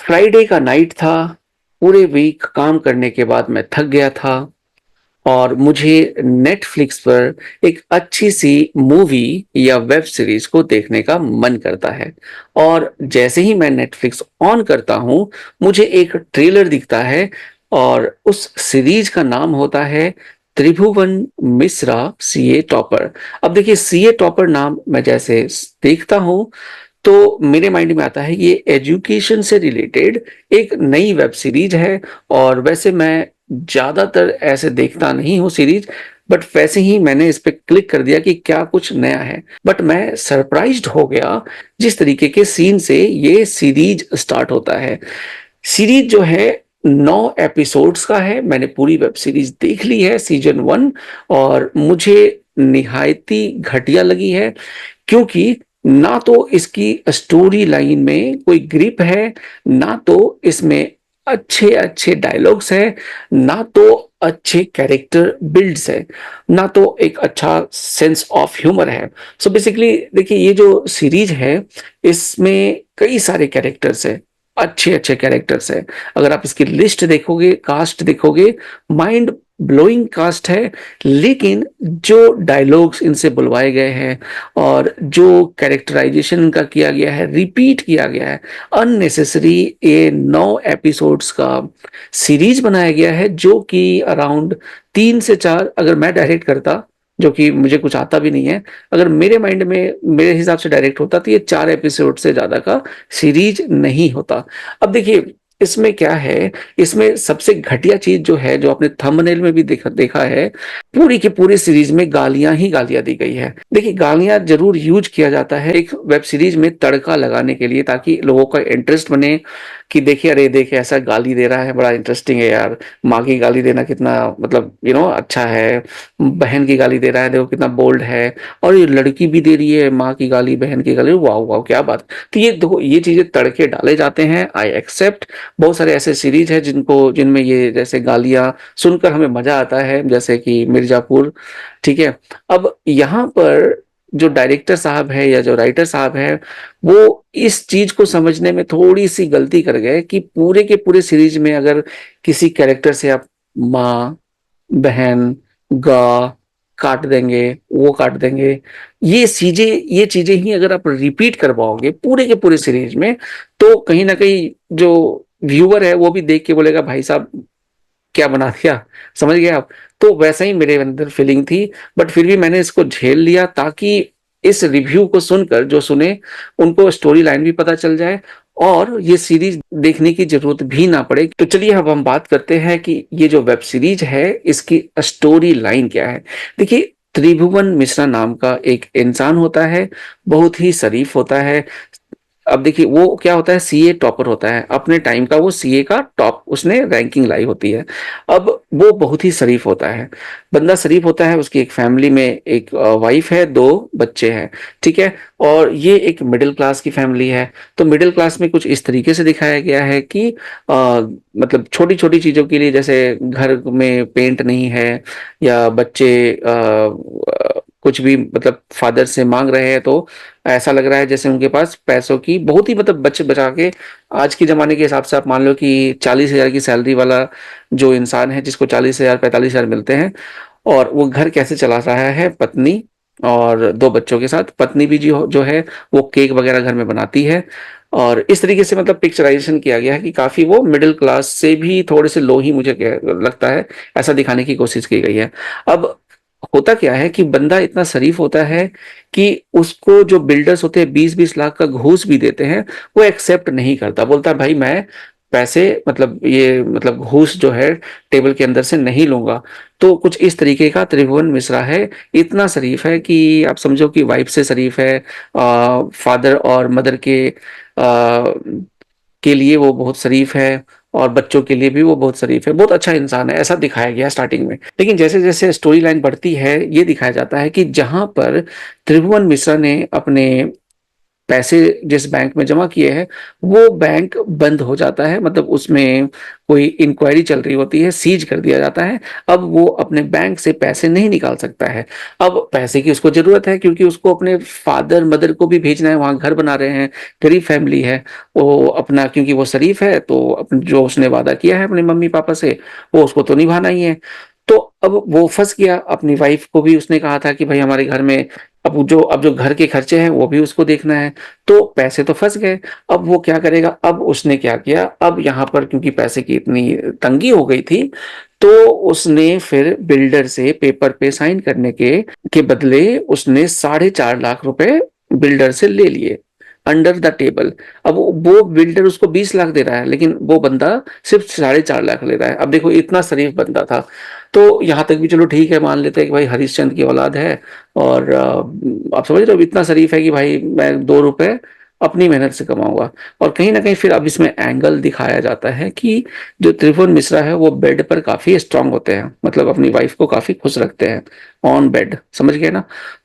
Friday का night था, पूरे वीक काम करने के बाद मैं थक गया था और मुझे नेटफ्लिक्स पर एक अच्छी-सी मूवी या वेब सीरीज़ को देखने का मन करता है। और जैसे ही मैं नेटफ्लिक्स ऑन करता हूँ, मुझे एक ट्रेलर दिखता है और उस सीरीज़ का नाम होता है त्रिभुवन मिश्रा सीए टॉपर। अब देखिए सीए टॉपर नाम मैं जैसे देखता हूँ, तो मेरे माइंड में आता है ये एजुकेशन से रिलेटेड एक नई वेब सीरीज है। और वैसे मैं ज़्यादातर ऐसे देखता नहीं हूँ सीरीज, बट वैसे ही मैंने इस पे क्लिक कर दिया कि क्या कुछ नया है। बट मैं सरप्राइज्ड हो गया जिस तरीके के सीन से ये सीरीज स्टार्ट होता है। सीरीज जो है 9 एपिसोड्स का है। मैंने पूरी वेब सीरीज देख ली है सीजन 1 और मुझे निहायती घटिया लगी है, क्योंकि ना तो इसकी स्टोरी लाइन में कोई ग्रिप है, ना तो इसमें अच्छे-अच्छे डायलॉग्स हैं, ना तो अच्छे कैरेक्टर बिल्ड्स हैं, ना तो एक अच्छा सेंस ऑफ ह्यूमर है। सो बेसिकली देखिए ये जो सीरीज़ है, इसमें कई सारे कैरेक्टर्स हैं, अच्छे-अच्छे कैरेक्टर्स हैं। अगर आप इसकी लिस्ट देखोगे, कास्ट देखोगे, माइंड ब्लोइंग कास्ट है। लेकिन जो डायलॉग्स इनसे बुलवाए गए हैं और जो कैरेक्टराइजेशन इनका किया गया है, रिपीट किया गया है, अननेसेसरी ये 9 एपिसोड्स का सीरीज बनाया गया है, जो कि अराउंड 3 से 4 अगर मैं डायरेक्ट करता, जो कि मुझे कुछ आता भी नहीं है, अगर मेरे माइंड में मेरे हिसाब से डायरेक्ट होता तो ये 4 एपिसोड से ज़्यादा का सीरीज नहीं होता। अब देखिए इसमें क्या है, इसमें सबसे घटिया चीज़ जो है, जो आपने थंबनेल में भी देखा देखा है, पूरी की पूरी सीरीज में गालियाँ ही गालियाँ दी गई है। देखिए गालियाँ ज़रूर यूज़ किया जाता है एक वेब सीरीज में तड़का लगाने के लिए, ताकि लोगों का इंटरेस्ट बने कि देखिए अरे देखिए ऐसा गाली दे रहा है, बड़ा इंटरेस्टिंग है यार। माँ की गाली देना कितना मतलब अच्छा है। बहन की गाली दे रहा है, देखो कितना बोल्ड है। और ये लड़की भी दे रही है माँ की गाली, बहन की गाली, वाह वाह क्या बात। तो ये देखो ये चीज़ें तड़के डाले जाते हैं, आई एक्सेप्ट। बहुत सारे ऐसे सीरीज है जिनमें ये जैसे गालियाँ सुनकर हमें मजा आता है, जैसे कि मिर्जापुर। ठीक है। अब यहाँ पर जो डायरेक्टर साहब है या जो राइटर साहब है, वो इस चीज को समझने में थोड़ी सी गलती कर गए कि पूरे के पूरे सीरीज में अगर किसी कैरेक्टर से आप माँ, बहन, गा काट देंगे, वो काट देंगे, ये चीजें ही अगर आप रिपीट करवाओगे पूरे के पूरे सीरीज में, तो कहीं ना कहीं जो व्यूअर है वो भी देख के बोलेगा भाई साहब क्या बना दिया। समझ गए आप। तो वैसा ही मेरे अंदर फीलिंग थी, बट फिर भी मैंने इसको झेल लिया, ताकि इस रिव्यू को सुनकर जो सुने उनको स्टोरी लाइन भी पता चल जाए और ये सीरीज देखने की जरूरत भी ना पड़े। तो चलिए अब हम बात करते हैं कि ये जो वेब सीरीज है इसकी स्टोरी लाइन क्या है। देखिए त्रिभुवन मिश्रा नाम का एक इंसान होता है, बहुत ही शरीफ होता है। अब देखिए वो क्या होता है, सीए टॉपर होता है अपने टाइम का, वो सीए का टॉप उसने रैंकिंग लाई होती है। अब वो बहुत ही शरीफ होता है, बंदा शरीफ होता है। उसकी एक फैमिली में एक वाइफ है, 2 बच्चे हैं। ठीक है। और ये एक मिडिल क्लास की फैमिली है। तो मिडिल क्लास में कुछ इस तरीके से दिखाया गया है कि मतलब छोटी छोटी चीजों के लिए, जैसे घर में पेंट नहीं है या बच्चे कुछ भी मतलब फादर से मांग रहे हैं, तो ऐसा लग रहा है जैसे उनके पास पैसों की बहुत ही मतलब बच बचा के, आज के ज़माने के हिसाब से आप मान लो कि 40,000 की सैलरी वाला जो इंसान है, जिसको 40,000 45,000 मिलते हैं, और वो घर कैसे चला रहा है, पत्नी और 2 बच्चों के साथ। पत्नी भी जो है वो केक वगैरह घर में बनाती है। और इस तरीके से मतलब पिक्चराइजेशन किया गया है कि काफ़ी वो मिडिल क्लास से भी थोड़े से लो ही मुझे लगता है, ऐसा दिखाने की कोशिश की गई है। अब होता क्या है कि बंदा इतना शरीफ होता है कि उसको जो बिल्डर्स होते हैं 20-20 लाख का घूस भी देते हैं, वो एक्सेप्ट नहीं करता। बोलता है भाई मैं पैसे मतलब ये मतलब घूस जो है टेबल के अंदर से नहीं लूंगा। तो कुछ इस तरीके का त्रिभुवन मिश्रा है। इतना शरीफ है कि आप समझो कि वाइफ से शरीफ है, फादर और मदर के लिए वो बहुत शरीफ है, और बच्चों के लिए भी वो बहुत शरीफ है, बहुत अच्छा इंसान है, ऐसा दिखाया गया स्टार्टिंग में। लेकिन जैसे जैसे स्टोरी लाइन बढ़ती है, ये दिखाया जाता है कि जहां पर त्रिभुवन मिश्रा ने अपने पैसे जिस बैंक में जमा किए हैं वो बैंक बंद हो जाता है, मतलब उसमें कोई इंक्वायरी चल रही होती है, सीज कर दिया जाता है। अब वो अपने बैंक से पैसे नहीं निकाल सकता है। अब पैसे की उसको जरूरत है क्योंकि उसको अपने फादर मदर को भी भेजना है, वहां घर बना रहे हैं, गरीब फैमिली है वो अपना, क्योंकि वो शरीफ है तो जो उसने वादा किया है अपने मम्मी पापा से वो उसको तो निभाना ही है। तो अब वो फंस गया, अपनी वाइफ को भी उसने कहा था कि भाई हमारे घर में अब जो घर के खर्चे हैं वो भी उसको देखना है। तो पैसे तो फंस गए। अब वो क्या करेगा, अब उसने क्या किया, अब यहाँ पर क्योंकि पैसे की इतनी तंगी हो गई थी तो उसने फिर बिल्डर से पेपर पे साइन करने के बदले उसने 4.5 लाख रुपए बिल्डर से ले लिए अंडर द टेबल। अब वो बिल्डर उसको 20 लाख दे रहा है लेकिन वो बंदा सिर्फ 4.5 लाख ले रहा है। अब देखो इतना शरीफ बंदा था। तो यहाँ तक भी चलो ठीक है, मान लेते हैं कि भाई हरिश्चंद्र की औलाद है और आप समझ रहे हो इतना शरीफ है कि भाई मैं 2 रुपए अपनी मेहनत से कमाऊंगा। और कहीं ना कहीं फिर अब इसमें एंगल दिखाया जाता है कि जो त्रिभुवन मिश्रा है वो बेड पर काफी स्ट्रांग होते हैं, मतलब अपनी वाइफ को काफी खुश रखते हैं ऑन बेड, समझ गए ना।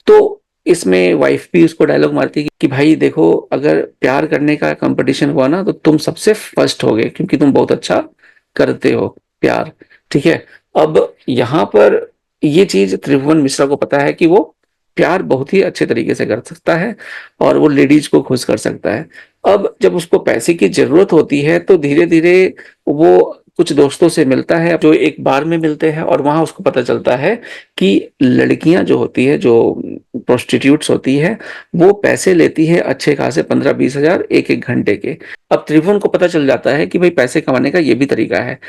तो इसमें वाइफ भी उसको डायलॉग मारती है कि भाई देखो अगर प्यार करने का कंपटीशन हुआ ना तो तुम सबसे फर्स्ट होगे क्योंकि तुम बहुत अच्छा करते हो प्यार, ठीक है। अब यहाँ पर ये चीज त्रिभुवन मिश्रा को पता है कि वो प्यार बहुत ही अच्छे तरीके से कर सकता है और वो लेडीज को खुश कर सकता है। अब जब उसको पैसे की जरूरत होती है तो धीरे धीरे वो कुछ दोस्तों से मिलता है जो एक बार में मिलते हैं और वहां उसको पता चलता है कि लड़कियां जो होती है, जो प्रोस्टिट्यूट्स होती है, वो पैसे लेती है अच्छे खासे 15-20 हजार एक एक घंटे के। अब त्रिभुवन को पता चल जाता है कि भाई पैसे कमाने का ये भी तरीका है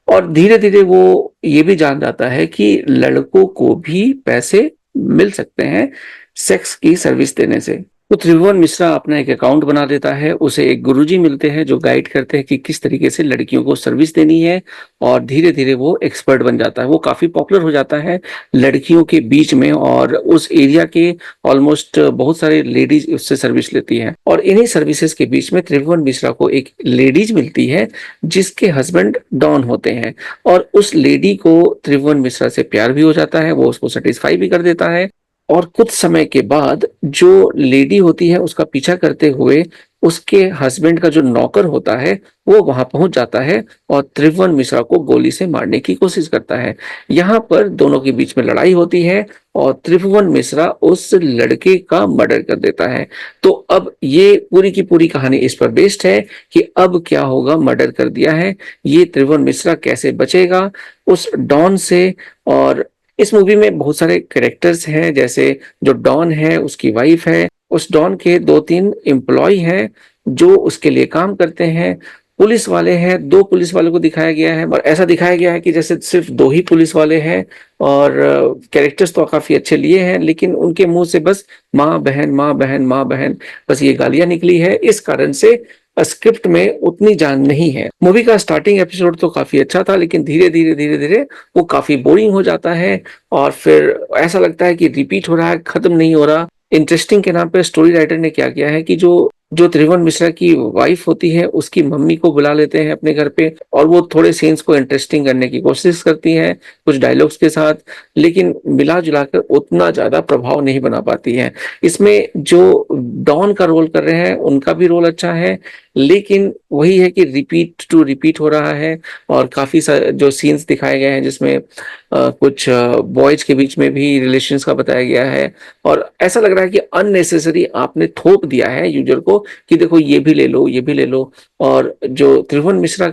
और धीरे धीरे वो ये भी जान जाता है कि लड़कों को भी पैसे मिल सकते हैं सेक्स की सर्विस देने से। तो त्रिभुवन मिश्रा अपना एक अकाउंट बना देता है, उसे एक गुरुजी मिलते हैं जो गाइड करते हैं कि किस तरीके से लड़कियों को सर्विस देनी है और धीरे धीरे वो एक्सपर्ट बन जाता है, वो काफी पॉपुलर हो जाता है लड़कियों के बीच में और उस एरिया के ऑलमोस्ट बहुत सारे लेडीज उससे सर्विस लेती हैं। और इन्हीं सर्विसेज के बीच में त्रिभुवन मिश्रा को एक लेडीज मिलती है जिसके हस्बैंड डॉन होते हैं और उस लेडी को त्रिभुवन मिश्रा से प्यार भी हो जाता है, वो उसको सेटिस्फाई भी कर देता है। और कुछ समय के बाद जो लेडी होती है उसका पीछा करते हुए उसके हस्बैंड का जो नौकर होता है वो वहां पहुंच जाता है और त्रिभुवन मिश्रा को गोली से मारने की कोशिश करता है। यहाँ पर दोनों के बीच में लड़ाई होती है और त्रिभुवन मिश्रा उस लड़के का मर्डर कर देता है। तो अब ये पूरी की पूरी कहानी इस पर बेस्ड है कि अब क्या होगा, मर्डर कर दिया है, ये त्रिभुवन मिश्रा कैसे बचेगा उस डॉन से। और इस मूवी में बहुत सारे कैरेक्टर्स हैं, जैसे जो डॉन है उसकी वाइफ है, उस डॉन के 2-3 एम्प्लॉय हैं जो उसके लिए काम करते हैं, पुलिस वाले हैं, 2 पुलिस वालों को दिखाया गया है और ऐसा दिखाया गया है कि जैसे सिर्फ 2 ही पुलिस वाले हैं। और कैरेक्टर्स तो काफी अच्छे लिए हैं लेकिन उनके मुंह से बस माँ बहन माँ बहन माँ बहन बस ये गालियां निकली है, इस कारण से स्क्रिप्ट में उतनी जान नहीं है। मूवी का स्टार्टिंग एपिसोड तो काफी अच्छा था लेकिन धीरे धीरे वो काफी बोरिंग हो जाता है और फिर ऐसा लगता है कि रिपीट हो रहा है, खत्म नहीं हो रहा। इंटरेस्टिंग के नाम पे स्टोरी राइटर ने क्या किया है कि जो जो त्रिभुवन मिश्रा की वाइफ होती है उसकी मम्मी को बुला लेते हैं अपने घर पे और वो थोड़े सीन्स को इंटरेस्टिंग करने की कोशिश करती हैं कुछ डायलॉग्स के साथ, लेकिन मिला जुलाकर उतना ज्यादा प्रभाव नहीं बना पाती है। इसमें जो डॉन का रोल कर रहे हैं उनका भी रोल अच्छा है लेकिन वही है कि रिपीट टू रिपीट हो रहा है और काफी जो सीन्स दिखाए गए हैं जिसमें कुछ बॉयज के बीच में भी रिलेशंस का बताया गया है और ऐसा लग रहा है कि अननेसेसरी आपने थोप दिया है यूजर को कि देखो ये भी ले लो ये भी ले लो। और जो त्रिभुवन मिश्रा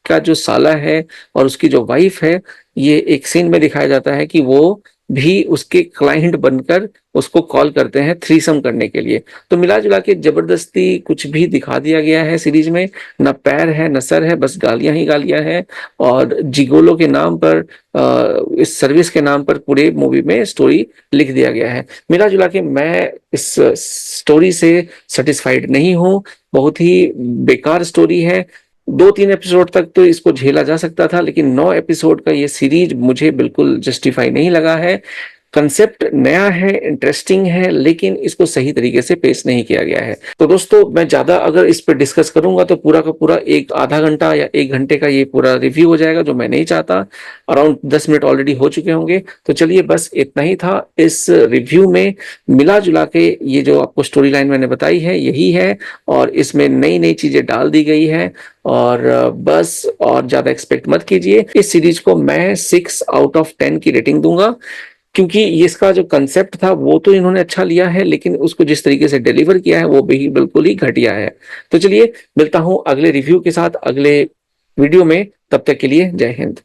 का जो साला है और उसकी जो वाइफ है, ये एक सीन में दिखाया जाता है कि वो भी उसके क्लाइंट बनकर उसको कॉल करते हैं थ्रीसम करने के लिए। तो मिला जुला के जबरदस्ती कुछ भी दिखा दिया गया है सीरीज में, न पैर है न सर है, बस गालियां ही गालियां हैं और जिगोलो के नाम पर इस सर्विस के नाम पर पूरे मूवी में स्टोरी लिख दिया गया है। मिला जुला के मैं इस स्टोरी से सेटिस्फाइड नहीं हूँ, बहुत ही बेकार स्टोरी है। 2-3 एपिसोड तक तो इसको झेला जा सकता था लेकिन 9 एपिसोड का ये सीरीज मुझे बिल्कुल जस्टिफाई नहीं लगा है। कंसेप्ट नया है, इंटरेस्टिंग है, लेकिन इसको सही तरीके से पेश नहीं किया गया है। तो दोस्तों, मैं ज़्यादा अगर इस पे डिस्कस करूँगा तो पूरा का पूरा एक आधा घंटा या 1 घंटे का ये पूरा रिव्यू हो जाएगा, जो मैं नहीं चाहता। अराउंड 10 मिनट ऑलरेडी हो चुके होंगे। तो चलिए, बस इतना ही था इस रिव्यू में। मिला-जुला के ये जो आपको स्टोरी लाइन मैंने बताई है, यही है, और इसमें नई-नई चीज़ें डाल दी गई हैं, और बस और ज़्यादा एक्सपेक्ट मत कीजिए। इस सीरीज़ को मैं 6 आउट ऑफ 10 की रेटिंग दूँगा, क्योंकि ये इसका जो कंसेप्ट था वो तो इन्होंने अच्छा लिया है, लेकिन उसको जिस तरीके से डिलीवर किया है वो भी बिल्कुल ही घटिया है। तो चलिए, मिलता हूँ अगले रिव्यू के साथ अगले वीडियो में। तब तक के लिए जय हिंद।